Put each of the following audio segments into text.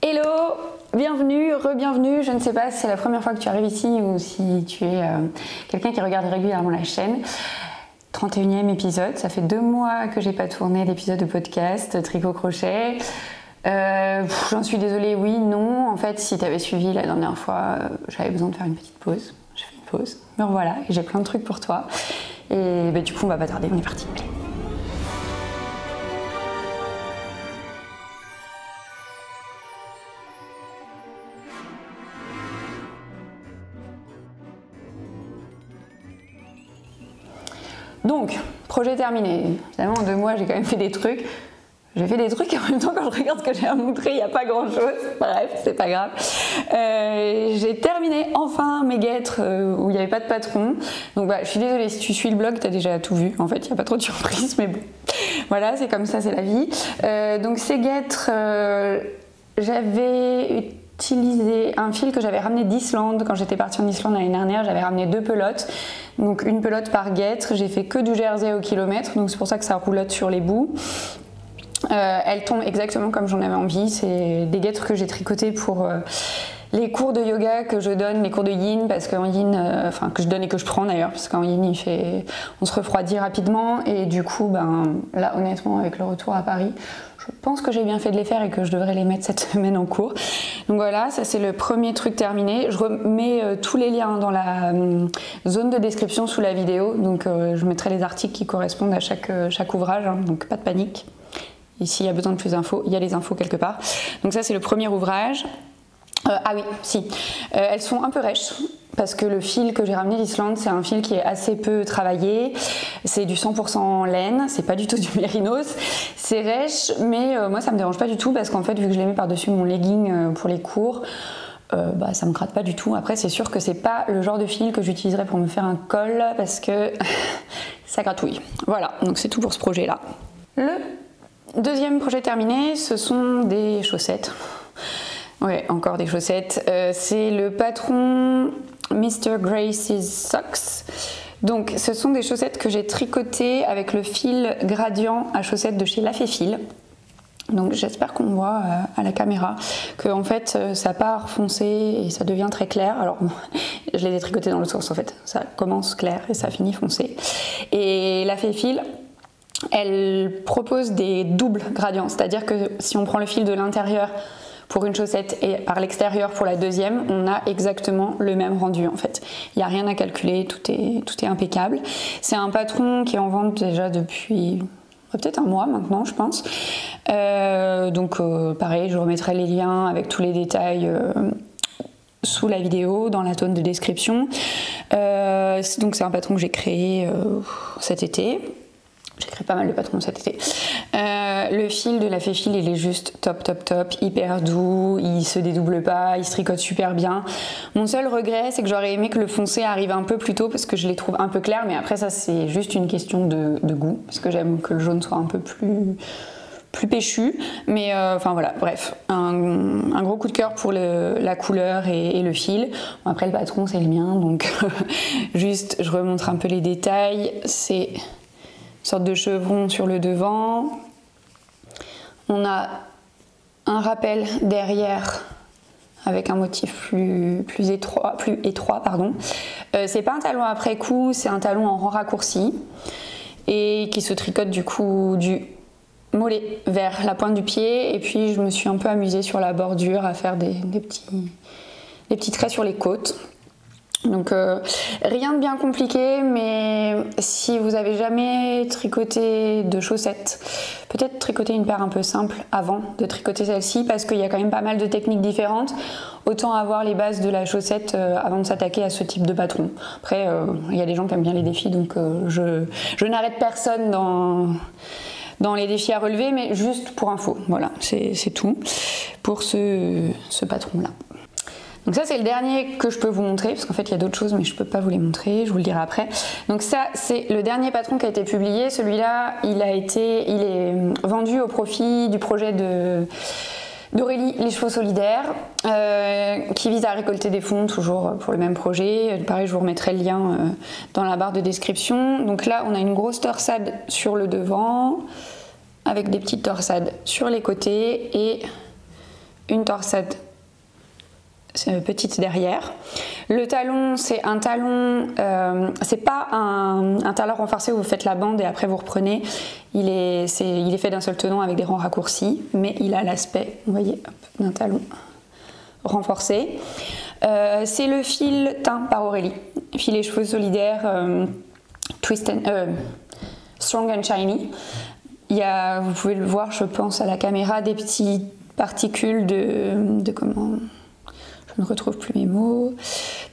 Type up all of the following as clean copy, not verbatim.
Hello, bienvenue, re-bienvenue. Je ne sais pas si c'est la première fois que tu arrives ici ou si tu es quelqu'un qui regarde régulièrement la chaîne. 31e épisode, ça fait 2 mois que j'ai pas tourné d'épisode de podcast tricot-crochet. J'en suis désolée, oui, non. En fait, si tu avais suivi la dernière fois, j'avais besoin de faire une petite pause. J'ai fait une pause, me revoilà et j'ai plein de trucs pour toi. Et du coup, on va pas tarder, on est parti. Allez. Donc, projet terminé. Évidemment, en 2 mois, j'ai quand même fait des trucs. J'ai fait des trucs et en même temps, quand je regarde ce que j'ai à montrer, il n'y a pas grand chose. Bref, c'est pas grave. J'ai terminé enfin mes guêtres où il n'y avait pas de patron. Donc, bah, je suis désolée, si tu suis le blog, tu as déjà tout vu. En fait, il n'y a pas trop de surprises, mais bon. Voilà, c'est comme ça, c'est la vie. Donc, ces guêtres, j'avais utilisé un fil que j'avais ramené d'Islande. Quand j'étais partie en Islande l'année dernière, j'avais ramené 2 pelotes. Donc une pelote par guêtre. J'ai fait que du jersey au kilomètre, donc c'est pour ça que ça roulotte sur les bouts. Elles tombent exactement comme j'en avais envie. C'est des guêtres que j'ai tricotées pour les cours de yoga que je donne, les cours de yin, parce qu'en yin, enfin que je donne et que je prends d'ailleurs, parce qu'en yin on se refroidit rapidement et du coup, là honnêtement avec le retour à Paris, je pense que j'ai bien fait de les faire et que je devrais les mettre cette semaine en cours. Donc voilà, ça c'est le premier truc terminé. Je remets tous les liens dans la zone de description sous la vidéo. Donc je mettrai les articles qui correspondent à chaque ouvrage, hein, donc pas de panique. Et s'il y a besoin de plus d'infos, il y a les infos quelque part. Donc ça c'est le premier ouvrage. Ah oui, si. Elles sont un peu rêches parce que le fil que j'ai ramené d'Islande, c'est un fil qui est assez peu travaillé. C'est du 100% laine, c'est pas du tout du mérinos. C'est rêche, mais moi ça me dérange pas du tout parce qu'en fait, vu que je les mets par-dessus mon legging pour les cours, ça me gratte pas du tout. Après, c'est sûr que c'est pas le genre de fil que j'utiliserais pour me faire un col parce que ça gratouille. Voilà, donc c'est tout pour ce projet-là. Le deuxième projet terminé, ce sont des chaussettes. Ouais, encore des chaussettes. C'est le patron Mr. Grace's Socks. Donc, ce sont des chaussettes que j'ai tricotées avec le fil gradient à chaussettes de chez Lafayfil. Donc, j'espère qu'on voit à la caméra que en fait, ça part foncé et ça devient très clair. Alors, je les ai tricotées dans le sens en fait. Ça commence clair et ça finit foncé. Et Lafayfil, elle propose des doubles gradients. C'est-à-dire que si on prend le fil de l'intérieur pour une chaussette et par l'extérieur pour la deuxième, on a exactement le même rendu en fait. Il n'y a rien à calculer, tout est impeccable. C'est un patron qui est en vente déjà depuis peut-être un mois maintenant, je pense. Donc pareil, je remettrai les liens avec tous les détails sous la vidéo, dans la zone de description. Donc c'est un patron que j'ai créé cet été. J'ai créé pas mal de patrons cet été. Le fil de Lafayfil, il est juste top, hyper doux, il se dédouble pas, il se tricote super bien. Mon seul regret, c'est que j'aurais aimé que le foncé arrive un peu plus tôt parce que je les trouve un peu clairs, mais après ça c'est juste une question de goût, parce que j'aime que le jaune soit un peu plus péchu, mais enfin voilà, bref, un gros coup de cœur pour la couleur et le fil. Bon, après le patron c'est le mien, donc juste je remontre un peu les détails. C'est sorte de chevron sur le devant. On a un rappel derrière avec un motif plus étroit. C'est pas un talon après coup, c'est un talon en rang raccourci et qui se tricote du coup du mollet vers la pointe du pied. Et puis je me suis un peu amusée sur la bordure à faire des petits traits sur les côtes. Donc rien de bien compliqué, mais si vous avez jamais tricoté de chaussettes, peut-être tricoter une paire un peu simple avant de tricoter celle-ci, parce qu'il y a quand même pas mal de techniques différentes. Autant avoir les bases de la chaussette avant de s'attaquer à ce type de patron. Après, il y a des gens qui aiment bien les défis, donc je n'arrête personne dans les défis à relever, mais juste pour info. Voilà, c'est tout pour ce patron-là. Donc ça c'est le dernier que je peux vous montrer, parce qu'en fait il y a d'autres choses mais je peux pas vous les montrer, je vous le dirai après. Donc ça c'est le dernier patron qui a été publié, celui-là il est vendu au profit du projet d'Aurélie Les Chevaux Solidaires, qui vise à récolter des fonds toujours pour le même projet. Pareil, je vous remettrai le lien dans la barre de description. Donc là on a une grosse torsade sur le devant, avec des petites torsades sur les côtés et une torsade petite derrière. Le talon, c'est un talon, c'est pas un talon renforcé où vous faites la bande et après vous reprenez. Il est fait d'un seul tenant avec des rangs raccourcis, mais il a l'aspect, vous voyez, d'un talon renforcé. C'est le fil teint par Aurélie, fil et cheveux solidaires Strong and Shiny. Il y a, vous pouvez le voir, je pense à la caméra, des petites particules de comment, je ne retrouve plus mes mots,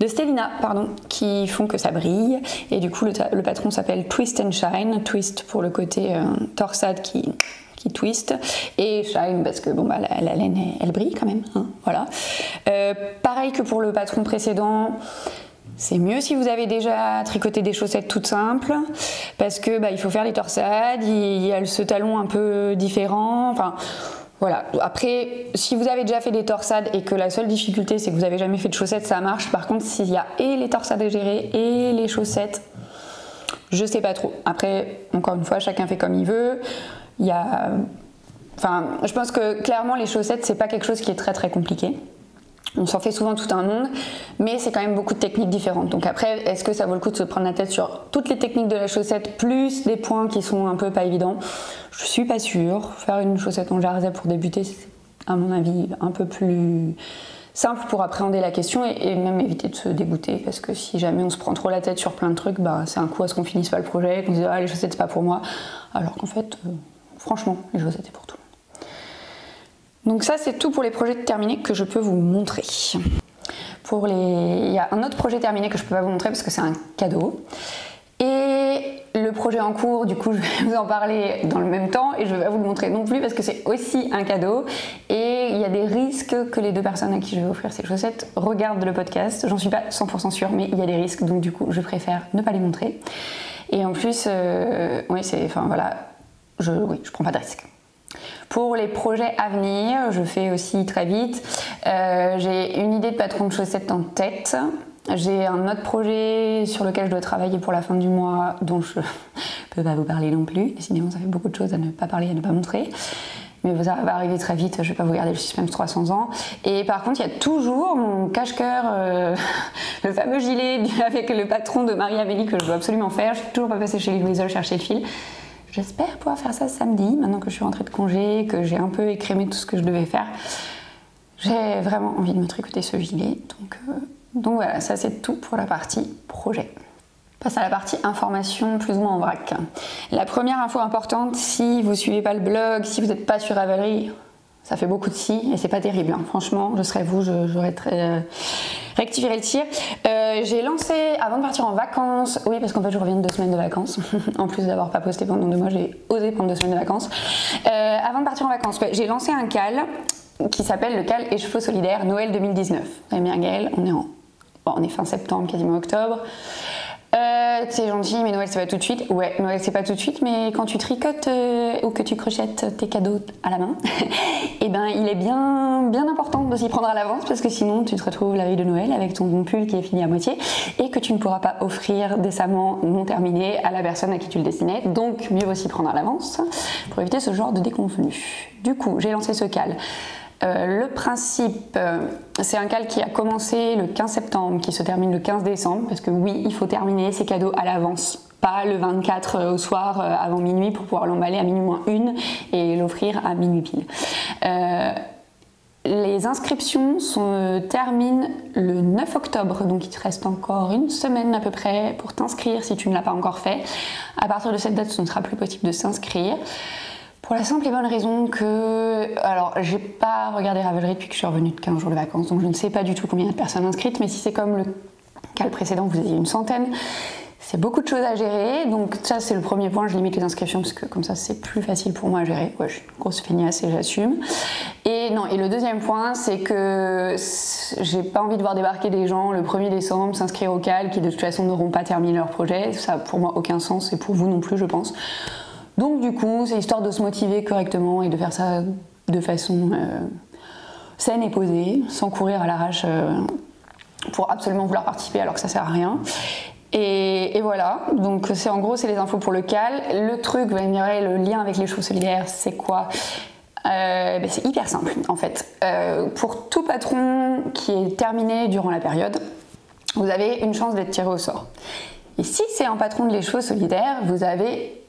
de Stellina, pardon, qui font que ça brille. Et du coup, le patron s'appelle Twist and Shine. Twist pour le côté torsade qui twist, et shine parce que bon, bah, la laine elle brille quand même, hein, voilà. Pareil que pour le patron précédent, c'est mieux si vous avez déjà tricoté des chaussettes toutes simples, parce que bah, il faut faire les torsades, il y a ce talon un peu différent, enfin voilà. Après, si vous avez déjà fait des torsades et que la seule difficulté c'est que vous n'avez jamais fait de chaussettes, ça marche. Par contre, s'il y a et les torsades à gérer et les chaussettes, je sais pas trop. Après, encore une fois, chacun fait comme il veut. Il y a, enfin, je pense que clairement les chaussettes c'est pas quelque chose qui est très très compliqué. On s'en fait souvent tout un monde, mais c'est quand même beaucoup de techniques différentes. Donc après, est-ce que ça vaut le coup de se prendre la tête sur toutes les techniques de la chaussette plus des points qui sont un peu pas évidents? Je suis pas sûre. Faire une chaussette en jersey pour débuter, c'est à mon avis un peu plus simple pour appréhender la question et même éviter de se dégoûter, parce que si jamais on se prend trop la tête sur plein de trucs, bah, c'est un coup à ce qu'on finisse pas le projet, qu'on se dise ah les chaussettes c'est pas pour moi, alors qu'en fait franchement les chaussettes c'est pour tout le monde. Donc ça c'est tout pour les projets terminés que je peux vous montrer. Il y a un autre projet terminé que je peux pas vous montrer parce que c'est un cadeau. Et le projet en cours, du coup, je vais vous en parler dans le même temps et je vais pas vous le montrer non plus parce que c'est aussi un cadeau. Et il y a des risques que les deux personnes à qui je vais offrir ces chaussettes regardent le podcast. J'en suis pas 100% sûre, mais il y a des risques, donc du coup, je préfère ne pas les montrer. Et en plus, oui, enfin voilà, je prends pas de risques. Pour les projets à venir, je fais aussi très vite. J'ai une idée de patron de chaussettes en tête. J'ai un autre projet sur lequel je dois travailler pour la fin du mois dont je peux pas vous parler non plus. Sinon, ça fait beaucoup de choses à ne pas parler, à ne pas montrer. Mais ça va arriver très vite, je vais pas vous garder le suspense 300 ans. Et par contre, il y a toujours mon cache-cœur, le fameux gilet avec le patron de Marie-Amélie que je dois absolument faire. Je suis toujours pas passée chez Live Weasel chercher le fil. J'espère pouvoir faire ça samedi, maintenant que je suis rentrée de congé, que j'ai un peu écrémé tout ce que je devais faire. J'ai vraiment envie de me tricoter ce gilet, donc voilà, ça c'est tout pour la partie projet. On passe à la partie information plus ou moins en vrac. La première info importante, si vous suivez pas le blog, si vous n'êtes pas sur Ravelry, ça fait beaucoup de si et c'est pas terrible, hein. Franchement, je serais vous, j'aurais rectifierai le tir. J'ai lancé, avant de partir en vacances, oui parce qu'en fait je reviens de 2 semaines de vacances, en plus d'avoir pas posté pendant 2 mois, j'ai osé prendre 2 semaines de vacances. Avant de partir en vacances, ouais, j'ai lancé un cal qui s'appelle le cal écheveau solidaire Noël 2019. Vous avez bien Gaëlle, on est fin septembre, quasiment octobre. C'est gentil, mais Noël c'est pas tout de suite. Ouais, Noël c'est pas tout de suite, mais quand tu tricotes ou que tu crochettes tes cadeaux à la main, et ben il est bien important de s'y prendre à l'avance parce que sinon tu te retrouves la veille de Noël avec ton pull qui est fini à moitié et que tu ne pourras pas offrir décemment non terminé à la personne à qui tu le destinais. Donc mieux vaut s'y prendre à l'avance pour éviter ce genre de déconvenu. Du coup, j'ai lancé ce cal. Le principe, c'est un cal qui a commencé le 15 septembre, qui se termine le 15 décembre, parce que oui, il faut terminer ses cadeaux à l'avance, pas le 24 au soir avant minuit pour pouvoir l'emballer à minuit moins 1 et l'offrir à minuit pile. Les inscriptions se terminent le 9 octobre, donc il te reste encore 1 semaine à peu près pour t'inscrire si tu ne l'as pas encore fait. À partir de cette date, ce ne sera plus possible de s'inscrire. Pour la simple et bonne raison que, alors j'ai pas regardé Ravelry depuis que je suis revenue de 15 jours de vacances, donc je ne sais pas du tout combien il y a de personnes inscrites, mais si c'est comme le cas précédent, vous avez une centaine, c'est beaucoup de choses à gérer, donc ça c'est le premier point, je limite les inscriptions parce que comme ça c'est plus facile pour moi à gérer. Ouais, je suis une grosse feignasse et j'assume. Et le deuxième point, c'est que j'ai pas envie de voir débarquer des gens le 1er décembre, s'inscrire au cal, qui de toute façon n'auront pas terminé leur projet, ça a pour moi aucun sens et pour vous non plus je pense. Donc du coup, c'est histoire de se motiver correctement et de faire ça de façon saine et posée, sans courir à l'arrache pour absolument vouloir participer alors que ça sert à rien. Et voilà, donc c'est les infos pour le cal. Le truc, vous allez me dire, le lien avec les chevaux solidaires, c'est quoi ? C'est hyper simple en fait. Pour tout patron qui est terminé durant la période, vous avez une chance d'être tiré au sort. Et si c'est un patron de les chevaux solidaires, vous avez,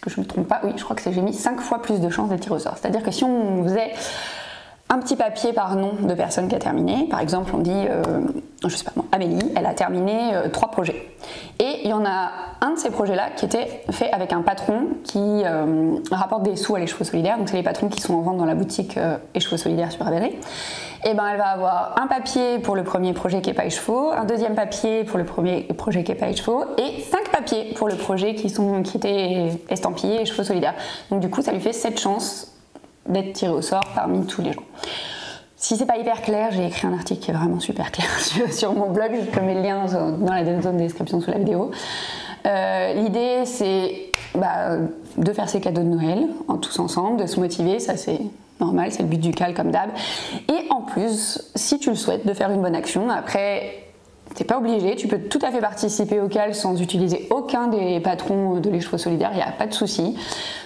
que je ne me trompe pas, oui, je crois que j'ai mis 5 fois plus de chances d'être tiré au sort. C'est-à-dire que si on faisait un petit papier par nom de personne qui a terminé, par exemple on dit, je sais pas moi, Amélie, elle a terminé 3 projets. Et il y en a un de ces projets-là qui était fait avec un patron qui rapporte des sous à les chevaux solidaires, donc c'est les patrons qui sont en vente dans la boutique les chevaux solidaires sur Ravelry. Et ben elle va avoir un papier pour le premier projet qui est pas chevaux, un deuxième papier pour le premier projet qui est pas chevaux, et 5 papiers pour le projet qui étaient estampillés chevaux solidaires. Donc du coup ça lui fait 7 chances d'être tiré au sort parmi tous les gens. Si c'est pas hyper clair, j'ai écrit un article qui est vraiment super clair sur mon blog, je mets le lien dans la zone de description sous la vidéo. L'idée c'est de faire ses cadeaux de Noël tous ensemble, de se motiver, ça c'est normal, c'est le but du cal comme d'hab. Et en plus, si tu le souhaites, de faire une bonne action. Après, t'es pas obligé, tu peux tout à fait participer au cal sans utiliser aucun des patrons de les chevaux solidaires, il n'y a pas de souci.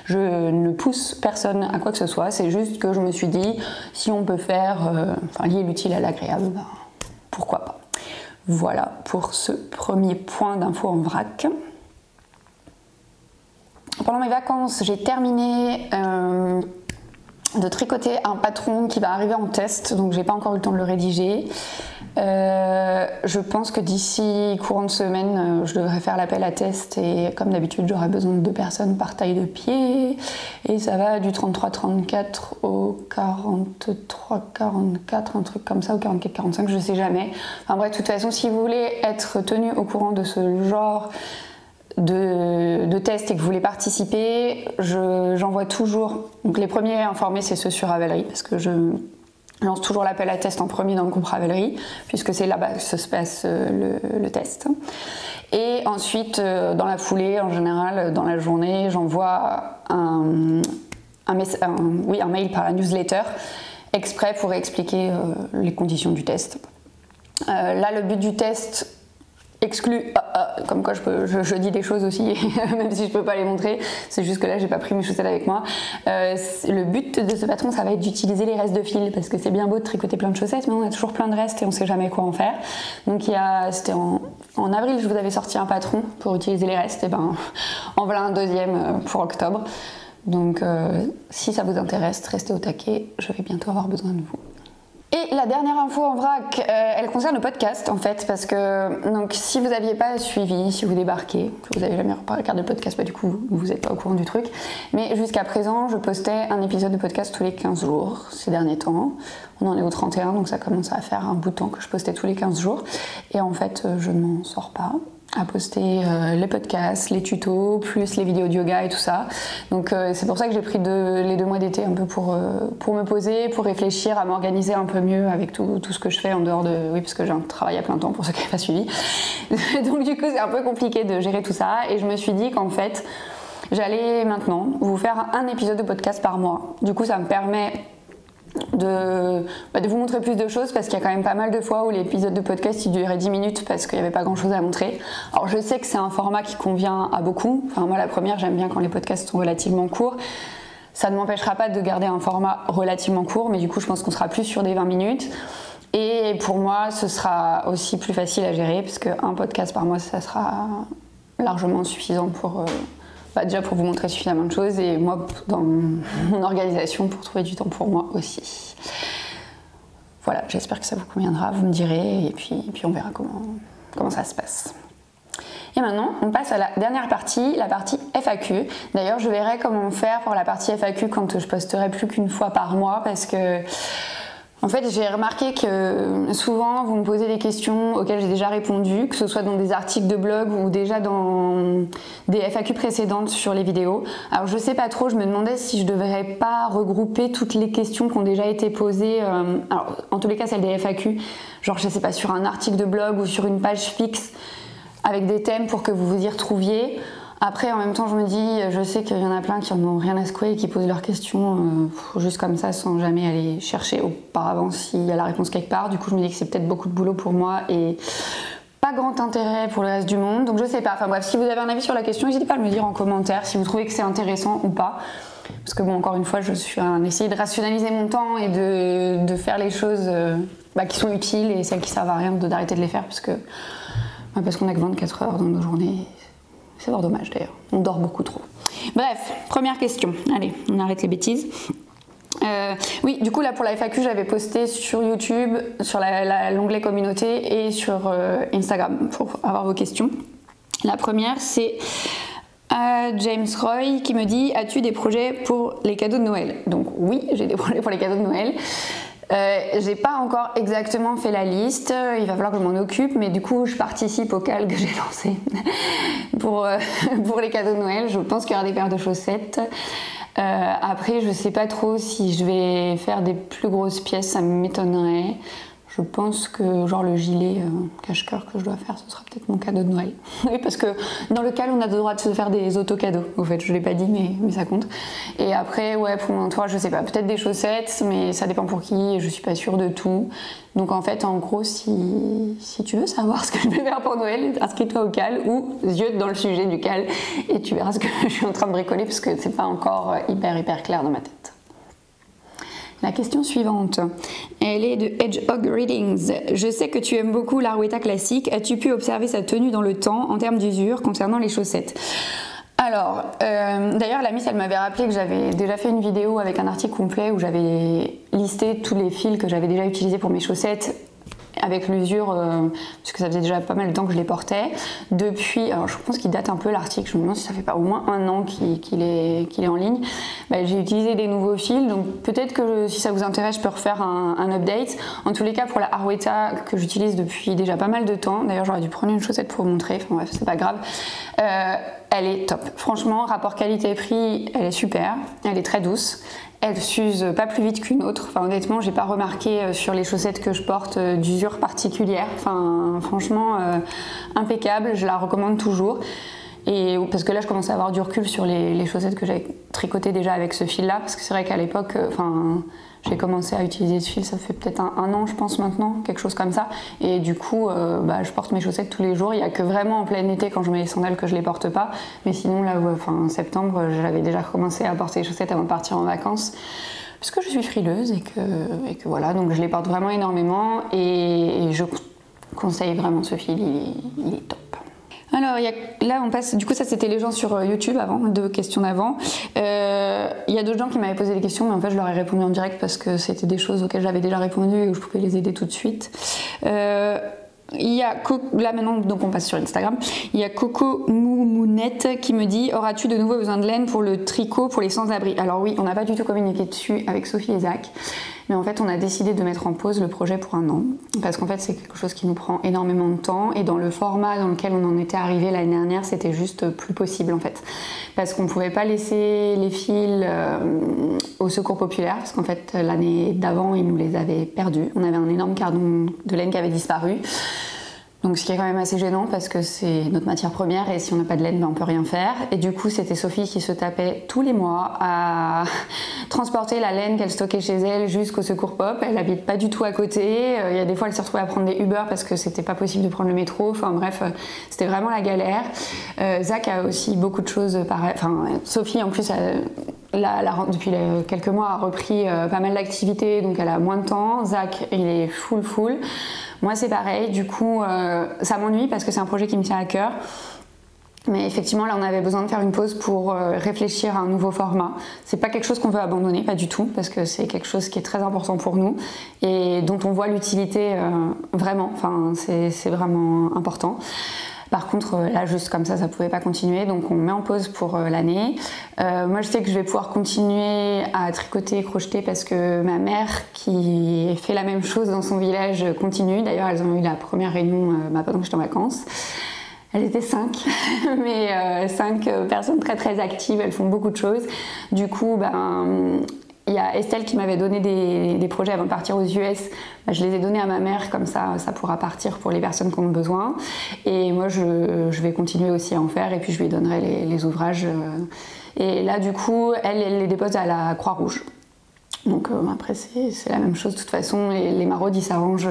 Je ne pousse personne à quoi que ce soit, c'est juste que je me suis dit, si on peut faire, lier l'utile à l'agréable, pourquoi pas. Voilà pour ce premier point d'info en vrac. Pendant mes vacances, j'ai terminé de tricoter un patron qui va arriver en test, donc j'ai pas encore eu le temps de le rédiger. Je pense que d'ici courant de semaine, je devrais faire l'appel à test et comme d'habitude, j'aurai besoin de 2 personnes par taille de pied et ça va du 33-34 au 43-44, un truc comme ça, au 44-45, je sais jamais. Enfin bref, de toute façon, si vous voulez être tenu au courant de ce genre de tests et que vous voulez participer, j'envoie toujours, donc les premiers informés c'est ceux sur Ravelry parce que je lance toujours l'appel à test en premier dans le groupe Ravelry puisque c'est là-bas que se passe le test. Et ensuite dans la foulée, en général dans la journée, j'envoie un mail par la newsletter exprès pour expliquer les conditions du test. Là le but du test exclu, comme quoi je dis des choses aussi, même si je peux pas les montrer, c'est juste que là j'ai pas pris mes chaussettes avec moi. Le but de ce patron ça va être d'utiliser les restes de fil parce que c'est bien beau de tricoter plein de chaussettes mais on a toujours plein de restes et on sait jamais quoi en faire. Donc c'était en avril je vous avais sorti un patron pour utiliser les restes, et ben en voilà un deuxième pour octobre. Donc si ça vous intéresse, restez au taquet, je vais bientôt avoir besoin de vous. Et la dernière info en vrac, elle concerne le podcast en fait, parce que donc, si vous n'aviez pas suivi, si vous débarquez, que vous n'avez jamais regardé le podcast, du coup vous n'êtes pas au courant du truc, mais jusqu'à présent je postais un épisode de podcast tous les 15 jours ces derniers temps. On en est au 31, donc ça commence à faire un bout de temps que je postais tous les 15 jours, et en fait je ne m'en sors pas à poster les podcasts, les tutos, plus les vidéos de yoga et tout ça. Donc c'est pour ça que j'ai pris les 2 mois d'été un peu pour me poser, pour réfléchir, à m'organiser un peu mieux avec tout ce que je fais en dehors de... Oui, parce que j'ai un travail à plein temps pour ceux qui n'ont pas suivi. Donc du coup c'est un peu compliqué de gérer tout ça et je me suis dit qu'en fait j'allais maintenant vous faire un épisode de podcast par mois. Du coup ça me permet de vous montrer plus de choses parce qu'il y a quand même pas mal de fois où l'épisode de podcast il durait 10 minutes parce qu'il n'y avait pas grand chose à montrer. Alors je sais que c'est un format qui convient à beaucoup, enfin moi la première j'aime bien quand les podcasts sont relativement courts, ça ne m'empêchera pas de garder un format relativement court mais du coup je pense qu'on sera plus sur des 20 minutes et pour moi ce sera aussi plus facile à gérer parce qu'un podcast par mois ça sera largement suffisant pour... déjà pour vous montrer suffisamment de choses et moi dans mon organisation pour trouver du temps pour moi aussi. Voilà, j'espère que ça vous conviendra, vous me direz et puis on verra comment ça se passe. Et maintenant, on passe à la dernière partie, la partie FAQ. D'ailleurs, je verrai comment faire pour la partie FAQ quand je posterai plus qu'une fois par mois parce que en fait, j'ai remarqué que souvent, vous me posez des questions auxquelles j'ai déjà répondu, que ce soit dans des articles de blog ou déjà dans des FAQ précédentes sur les vidéos. Alors, je sais pas trop, je me demandais si je devrais pas regrouper toutes les questions qui ont déjà été posées. Alors, en tous les cas, celles des FAQ, genre, je sais pas, sur un article de blog ou sur une page fixe avec des thèmes pour que vous vous y retrouviez. Après, en même temps, je me dis, je sais qu'il y en a plein qui en ont rien à secouer et qui posent leurs questions juste comme ça, sans jamais aller chercher auparavant s'il y a la réponse quelque part. Du coup, je me dis que c'est peut-être beaucoup de boulot pour moi et pas grand intérêt pour le reste du monde. Donc, je sais pas. Enfin bref, si vous avez un avis sur la question, n'hésitez pas à me le dire en commentaire si vous trouvez que c'est intéressant ou pas. Parce que bon, encore une fois, je suis à essayer de rationaliser mon temps et de faire les choses qui sont utiles et celles qui servent à rien, d'arrêter de les faire parce qu'on a que 24 heures dans nos journées. C'est fort dommage d'ailleurs, on dort beaucoup trop. Bref, première question. Allez, on arrête les bêtises. Oui, du coup là pour la FAQ j'avais posté sur YouTube, sur l'onglet communauté et sur Instagram pour avoir vos questions. La première c'est James Roy qui me dit: as-tu des projets pour les cadeaux de Noël? Donc oui, j'ai des projets pour les cadeaux de Noël. J'ai pas encore exactement fait la liste, il va falloir que je m'en occupe, mais du coup je participe au cal que j'ai lancé pour les cadeaux de Noël. Je pense qu'il y aura des paires de chaussettes. Après je sais pas trop si je vais faire des plus grosses pièces, ça m'étonnerait. Je pense que genre le gilet cache-cœur que je dois faire, ce sera peut-être mon cadeau de Noël. Oui, parce que dans le cal, on a le droit de se faire des auto-cadeaux. Au fait, je l'ai pas dit, mais ça compte. Et après, ouais, pour mon entourage, je sais pas, peut-être des chaussettes, mais ça dépend pour qui, je suis pas sûre de tout. Donc en fait, en gros, si tu veux savoir ce que je vais faire pour Noël, inscris-toi au cal ou ziote dans le sujet du cal et tu verras ce que je suis en train de bricoler parce que c'est pas encore hyper clair dans ma tête. La question suivante, elle est de Hedgehog Readings. Je sais que tu aimes beaucoup l'Arouetta classique. As-tu pu observer sa tenue dans le temps en termes d'usure concernant les chaussettes? Alors, d'ailleurs la Miss elle m'avait rappelé que j'avais déjà fait une vidéo avec un article complet où j'avais listé tous les fils que j'avais déjà utilisés pour mes chaussettes avec l'usure, parce que ça faisait déjà pas mal de temps que je les portais. Depuis, alors je pense qu'il date un peu l'article, je me demande si ça fait pas au moins 1 an qu'il est en ligne. J'ai utilisé des nouveaux fils, donc peut-être que si ça vous intéresse, je peux refaire un update. En tous les cas, pour la Arouetta que j'utilise depuis déjà pas mal de temps, d'ailleurs j'aurais dû prendre une chaussette pour vous montrer, enfin bref, c'est pas grave. Elle est top. Franchement, rapport qualité-prix, elle est super, elle est très douce. Elle s'use pas plus vite qu'une autre. Enfin, honnêtement, j'ai pas remarqué sur les chaussettes que je porte d'usure particulière. Enfin, franchement, impeccable. Je la recommande toujours. Et parce que là, je commence à avoir du recul sur les chaussettes que j'avais tricotées déjà avec ce fil-là. Parce que c'est vrai qu'à l'époque, j'ai commencé à utiliser ce fil, ça fait peut-être un an, je pense maintenant, quelque chose comme ça. Et du coup, je porte mes chaussettes tous les jours. Il n'y a que vraiment en plein été, quand je mets les sandales, que je les porte pas. Mais sinon, là, en septembre, j'avais déjà commencé à porter les chaussettes avant de partir en vacances. Parce que je suis frileuse et que voilà, donc je les porte vraiment énormément. Et je conseille vraiment ce fil, il est top. Alors là on passe, du coup ça c'était les gens sur YouTube avant, 2 questions d'avant. Il y a d'autres gens qui m'avaient posé des questions mais en fait je leur ai répondu en direct parce que c'était des choses auxquelles j'avais déjà répondu et où je pouvais les aider tout de suite. Il y a là maintenant, donc on passe sur Instagram. Il y a Coco Moumounette qui me dit: auras-tu de nouveau besoin de laine pour le tricot pour les sans-abri? Alors oui, on n'a pas du tout communiqué dessus avec Sophie et Zach, mais en fait on a décidé de mettre en pause le projet pour 1 an parce qu'en fait c'est quelque chose qui nous prend énormément de temps et dans le format dans lequel on en était arrivé l'année dernière, c'était juste plus possible en fait, parce qu'on pouvait pas laisser les fils au secours populaire parce qu'en fait l'année d'avant ils nous les avaient perdus. On avait un énorme carton de laine qui avait disparu. Donc ce qui est quand même assez gênant parce que c'est notre matière première et si on n'a pas de laine, on peut rien faire. Et du coup c'était Sophie qui se tapait tous les mois à transporter la laine qu'elle stockait chez elle jusqu'au secours pop. Elle habite pas du tout à côté. Il y a des fois elle s'est retrouvée à prendre des Uber parce que c'était pas possible de prendre le métro. Enfin bref, c'était vraiment la galère. Zach a aussi beaucoup de choses pareilles. Enfin Sophie en plus depuis quelques mois a repris pas mal d'activités donc elle a moins de temps. Zach il est full. Moi c'est pareil, du coup ça m'ennuie parce que c'est un projet qui me tient à cœur. Mais effectivement là on avait besoin de faire une pause pour réfléchir à un nouveau format. C'est pas quelque chose qu'on veut abandonner, pas du tout, parce que c'est quelque chose qui est très important pour nous et dont on voit l'utilité vraiment, enfin c'est vraiment important. Par contre, là, juste comme ça pouvait pas continuer, donc on met en pause pour l'année. Moi, je sais que je vais pouvoir continuer à tricoter et crocheter parce que ma mère, qui fait la même chose dans son village, continue. D'ailleurs, elles ont eu la première réunion pendant que j'étais en vacances. Elles étaient 5, mais 5 personnes très actives, elles font beaucoup de choses. Du coup, il y a Estelle qui m'avait donné des projets avant de partir aux US. Je les ai donnés à ma mère, comme ça pourra partir pour les personnes qui en ont besoin. Et moi, je vais continuer aussi à en faire et puis je lui donnerai les ouvrages. Et là, du coup, elle les dépose à la Croix-Rouge. Donc après, c'est la même chose de toute façon. Les maraudes, ils s'arrangent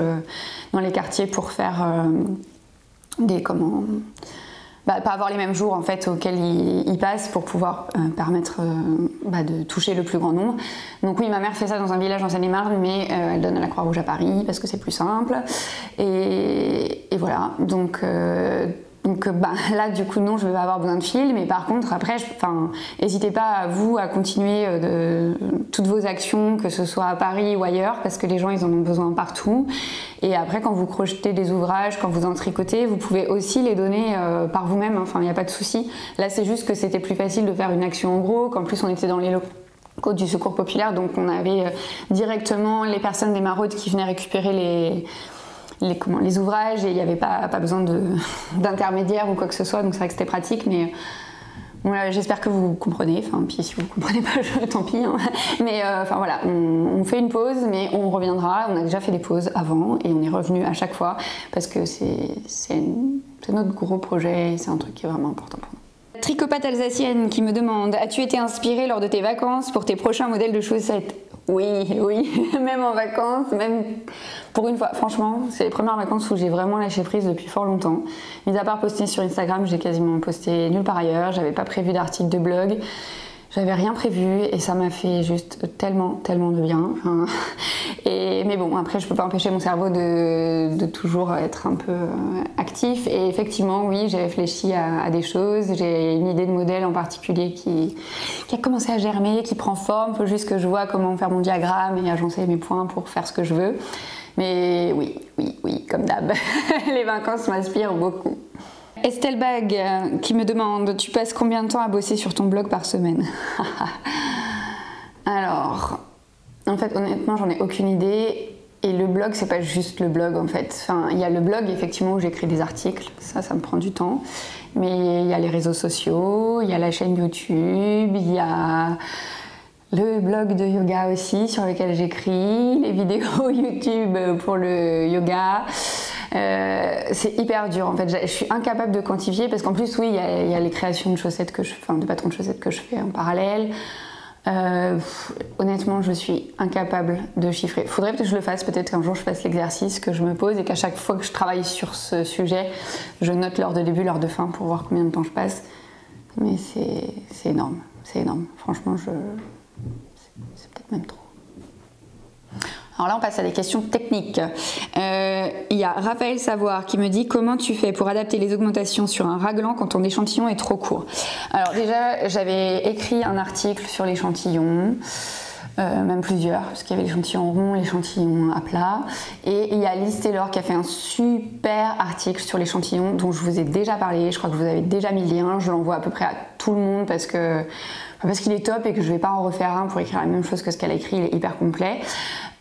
dans les quartiers pour faire pas avoir les mêmes jours en fait auxquels ils passent pour pouvoir permettre de toucher le plus grand nombre. Donc oui, ma mère fait ça dans un village en Seine-et-Marne, mais elle donne à la Croix-Rouge à Paris parce que c'est plus simple. Et voilà, donc là du coup non, je vais pas avoir besoin de fil, mais par contre après, n'hésitez pas à continuer toutes vos actions, que ce soit à Paris ou ailleurs, parce que les gens ils en ont besoin partout. Et après, quand vous crochetez des ouvrages, quand vous en tricotez, vous pouvez aussi les donner par vous-même, hein. Enfin il n'y a pas de souci. Là c'est juste que c'était plus facile de faire une action en gros, qu'en plus on était dans les locaux du Secours Populaire, donc on avait directement les personnes des maraudes qui venaient récupérer les ouvrages, et il n'y avait pas besoin d'intermédiaire ou quoi que ce soit, donc c'est vrai que c'était pratique, mais voilà, j'espère que vous comprenez, puis si vous ne comprenez pas, tant pis, hein. Mais voilà, on fait une pause, mais on reviendra, on a déjà fait des pauses avant, et on est revenu à chaque fois, parce que c'est notre gros projet, et c'est un truc qui est vraiment important pour nous. Tricopate alsacienne qui me demande: as-tu été inspirée lors de tes vacances pour tes prochains modèles de chaussettes? Oui, même en vacances, même pour une fois. Franchement, c'est les premières vacances où j'ai vraiment lâché prise depuis fort longtemps. Mis à part poster sur Instagram, j'ai quasiment posté nulle part ailleurs. J'avais pas prévu d'article de blog. J'avais rien prévu et ça m'a fait juste tellement de bien. Mais bon, après je peux pas empêcher mon cerveau de toujours être un peu actif. Et effectivement, oui, j'ai réfléchi à des choses. J'ai une idée de modèle en particulier qui a commencé à germer, qui prend forme. Il faut juste que je vois comment faire mon diagramme et agencer mes points pour faire ce que je veux. Mais oui, comme d'hab, les vacances m'inspirent beaucoup. Estelle Bag qui me demande: tu passes combien de temps à bosser sur ton blog par semaine? Alors, en fait, honnêtement, j'en ai aucune idée. Et le blog, c'est pas juste le blog en fait. Il y a le blog effectivement où j'écris des articles, ça me prend du temps. Mais il y a les réseaux sociaux, il y a la chaîne YouTube, il y a le blog de yoga aussi sur lequel j'écris, les vidéos YouTube pour le yoga. C'est hyper dur en fait, je suis incapable de quantifier parce qu'en plus oui, il y a les créations de chaussettes de patrons de chaussettes que je fais en parallèle. Honnêtement, je suis incapable de chiffrer. Faudrait peut-être que je le fasse, peut-être qu'un jour je fasse l'exercice, que je me pose et qu'à chaque fois que je travaille sur ce sujet, je note l'heure de début, l'heure de fin pour voir combien de temps je passe. Mais c'est énorme, franchement, c'est peut-être même trop. Alors là, on passe à des questions techniques. Il y a Raphaël Savoir qui me dit: comment tu fais pour adapter les augmentations sur un raglan quand ton échantillon est trop court? Alors déjà, j'avais écrit un article sur l'échantillon, même plusieurs, parce qu'il y avait l'échantillon rond, l'échantillon à plat. Et il y a Liz Taylor qui a fait un super article sur l'échantillon dont je vous ai déjà parlé. Je crois que je vous avais déjà mis le lien. Je l'envoie à peu près à tout le monde parce qu'il est top et que je vais pas en refaire un pour écrire la même chose que ce qu'elle a écrit. Il est hyper complet.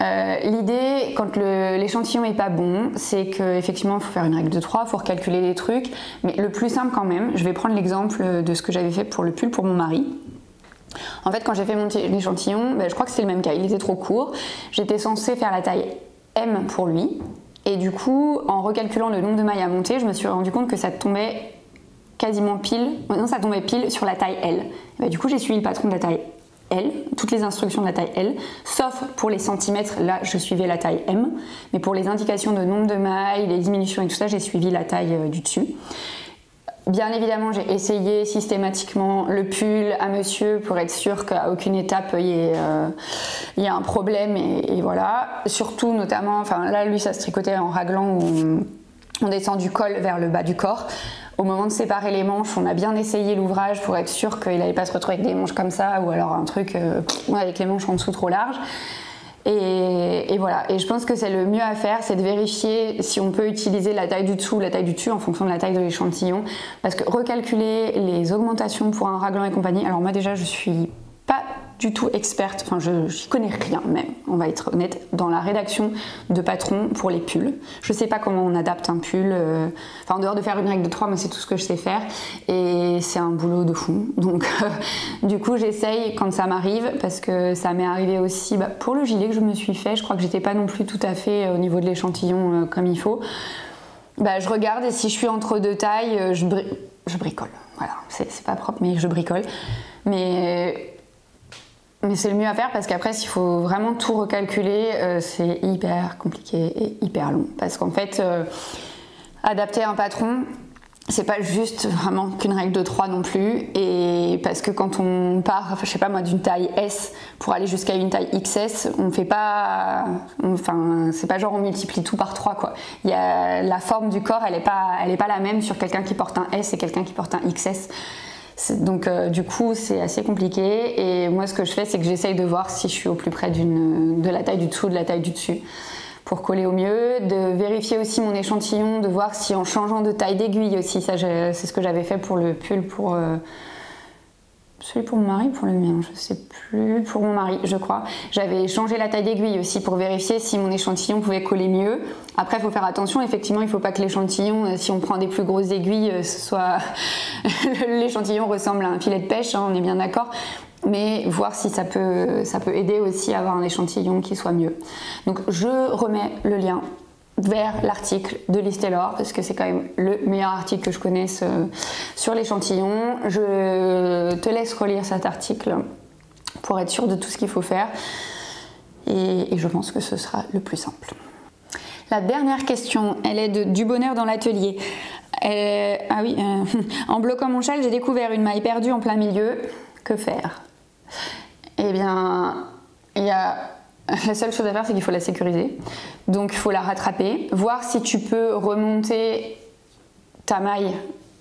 L'idée, quand l'échantillon est pas bon, c'est qu'effectivement il faut faire une règle de 3, il faut recalculer des trucs, mais le plus simple quand même, je vais prendre l'exemple de ce que j'avais fait pour le pull pour mon mari. En fait, quand j'ai fait mon échantillon, je crois que c'était le même cas, il était trop court, j'étais censée faire la taille M pour lui, et du coup, en recalculant le nombre de mailles à monter, je me suis rendu compte que ça tombait quasiment pile, non, ça tombait pile sur la taille L. Et du coup, j'ai suivi le patron de la taille L, toutes les instructions de la taille L, sauf pour les centimètres, là je suivais la taille M, mais pour les indications de nombre de mailles, les diminutions et tout ça, j'ai suivi la taille du dessus. Bien évidemment, j'ai essayé systématiquement le pull à monsieur pour être sûre qu'à aucune étape il y ait un problème et voilà. Surtout notamment, là lui ça se tricotait en raglan où on descend du col vers le bas du corps. Au moment de séparer les manches, on a bien essayé l'ouvrage pour être sûr qu'il n'allait pas se retrouver avec des manches comme ça ou alors un truc avec les manches en dessous trop larges. Et voilà, et je pense que c'est le mieux à faire, c'est de vérifier si on peut utiliser la taille du dessous ou la taille du dessus en fonction de la taille de l'échantillon. Parce que recalculer les augmentations pour un raglan et compagnie, alors moi déjà je suis pas du tout experte, je connais rien même, on va être honnête, dans la rédaction de patrons pour les pulls. Je sais pas comment on adapte un pull, en dehors de faire une règle de 3, mais c'est tout ce que je sais faire et c'est un boulot de fou. Donc du coup j'essaye quand ça m'arrive, parce que ça m'est arrivé aussi pour le gilet que je me suis fait, je crois que j'étais pas non plus tout à fait au niveau de l'échantillon comme il faut. Je regarde et si je suis entre deux tailles, je bricole. Voilà, c'est pas propre mais je bricole. Mais c'est le mieux à faire parce qu'après s'il faut vraiment tout recalculer, c'est hyper compliqué et hyper long. Parce qu'en fait, adapter un patron, c'est pas juste vraiment qu'une règle de 3 non plus, et parce que quand on part, je sais pas moi, d'une taille S pour aller jusqu'à une taille XS, on fait pas, c'est pas genre on multiplie tout par 3 quoi. Il y a la forme du corps, elle est pas la même sur quelqu'un qui porte un S et quelqu'un qui porte un XS. Donc du coup c'est assez compliqué, et moi ce que je fais c'est que j'essaye de voir si je suis au plus près de la taille du dessous, de la taille du dessus, pour coller au mieux, de vérifier aussi mon échantillon, de voir si en changeant de taille d'aiguille aussi, ça c'est ce que j'avais fait pour le pull, pour celui pour mon mari ou pour le mien, je sais plus, pour mon mari je crois. J'avais changé la taille d'aiguille aussi pour vérifier si mon échantillon pouvait coller mieux. Après il faut faire attention, effectivement il faut pas que l'échantillon, si on prend des plus grosses aiguilles, l'échantillon ressemble à un filet de pêche, hein, on est bien d'accord. Mais voir si ça peut aider aussi à avoir un échantillon qui soit mieux. Donc je remets le lien vers l'article de Liz Taylor parce que c'est quand même le meilleur article que je connaisse sur l'échantillon. Je te laisse relire cet article pour être sûr de tout ce qu'il faut faire, et je pense que ce sera le plus simple. La dernière question, elle est du bonheur dans l'atelier. En bloquant mon châle, j'ai découvert une maille perdue en plein milieu. Que faire? Eh bien, la seule chose à faire, c'est qu'il faut la sécuriser. Donc, il faut la rattraper, voir si tu peux remonter ta maille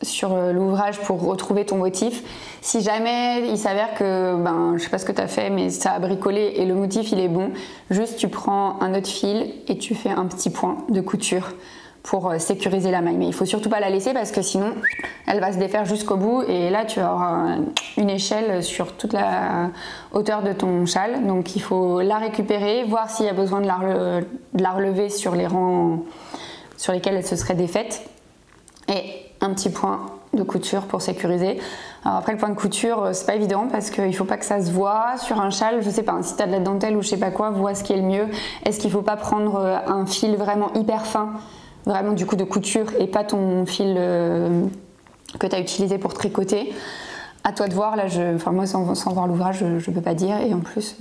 sur l'ouvrage pour retrouver ton motif. Si jamais il s'avère que, je sais pas ce que tu as fait, mais ça a bricolé et le motif il est bon, juste tu prends un autre fil et tu fais un petit point de couture pour sécuriser la maille. Mais il faut surtout pas la laisser parce que sinon elle va se défaire jusqu'au bout, et là tu auras une échelle sur toute la hauteur de ton châle. Donc il faut la récupérer, voir s'il y a besoin de la relever sur les rangs sur lesquels elle se serait défaite, et un petit point de couture pour sécuriser. Alors après le point de couture c'est pas évident parce qu'il faut pas que ça se voit sur un châle, je sais pas, si tu as de la dentelle ou je sais pas quoi, vois ce qui est le mieux. Est-ce qu'il faut pas prendre un fil vraiment hyper fin, vraiment du coup de couture, et pas ton fil que tu as utilisé pour tricoter? À toi de voir, là moi sans voir l'ouvrage je peux pas dire, et en plus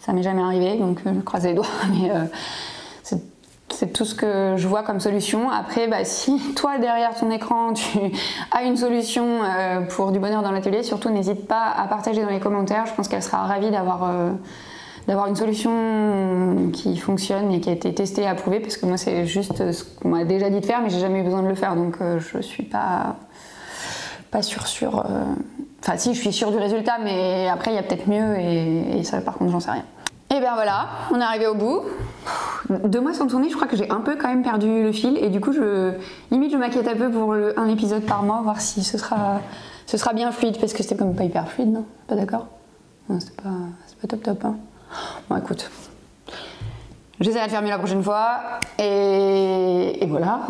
ça m'est jamais arrivé, donc je croise les doigts, mais c'est tout ce que je vois comme solution. Après si toi derrière ton écran tu as une solution pour du bonheur dans l'atelier, surtout n'hésite pas à partager dans les commentaires, je pense qu'elle sera ravie d'avoir une solution qui fonctionne et qui a été testée et approuvée, parce que moi c'est juste ce qu'on m'a déjà dit de faire mais j'ai jamais eu besoin de le faire, donc je suis pas sûre. Enfin si, je suis sûre du résultat, mais après il y a peut-être mieux, et ça par contre j'en sais rien. Et bien voilà, on est arrivé au bout. 2 mois sans tourner, je crois que j'ai un peu quand même perdu le fil, et du coup limite je m'inquiète un peu pour un épisode par mois, voir si ce sera bien fluide, parce que c'était comme pas hyper fluide, non? Pas d'accord? Non, c'est pas top hein. Bon écoute, j'essaierai de faire mieux la prochaine fois, et voilà.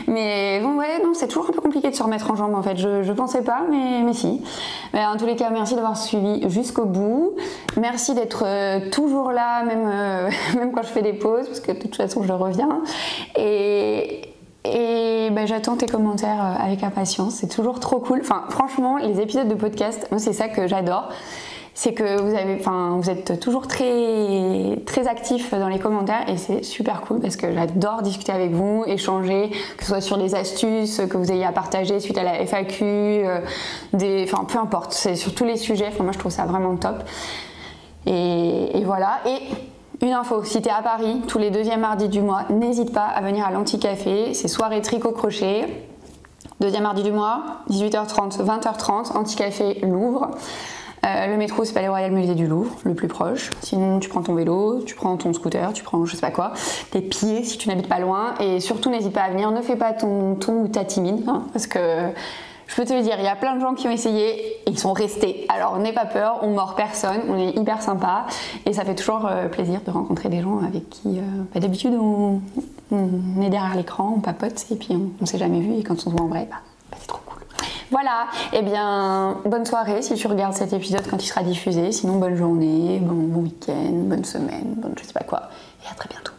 Mais bon ouais, non, c'est toujours un peu compliqué de se remettre en jambe en fait, je pensais pas, mais si. Mais en tous les cas, merci d'avoir suivi jusqu'au bout, merci d'être toujours là, même quand je fais des pauses, parce que de toute façon je reviens, et j'attends tes commentaires avec impatience, c'est toujours trop cool. Enfin franchement, les épisodes de podcast, moi c'est ça que j'adore, c'est que vous êtes toujours très, très actifs dans les commentaires, et c'est super cool parce que j'adore discuter avec vous, échanger, que ce soit sur des astuces que vous ayez à partager suite à la FAQ, peu importe, c'est sur tous les sujets. Moi je trouve ça vraiment top. Et voilà. Et une info, si tu es à Paris tous les 2e mardis du mois, n'hésite pas à venir à l'Anti-Café, c'est soirée tricot crochet, 2e mardi du mois, 18h30, 20h30, Anti-Café Louvre. Le métro c'est Palais Royal Musée du Louvre, le plus proche. Sinon tu prends ton vélo, tu prends ton scooter, tu prends je sais pas quoi, tes pieds si tu n'habites pas loin. Et surtout n'hésite pas à venir, ne fais pas ton ou ta timide, hein, parce que je peux te le dire, il y a plein de gens qui ont essayé et ils sont restés. Alors n'aie pas peur, on mord personne, on est hyper sympa, et ça fait toujours plaisir de rencontrer des gens avec qui d'habitude on est derrière l'écran, on papote, et puis on s'est jamais vu, et quand on se voit en vrai, c'est trop cool. Voilà, et bien bonne soirée si tu regardes cet épisode quand il sera diffusé, sinon bonne journée, bon week-end, bonne semaine, bonne je sais pas quoi, et à très bientôt.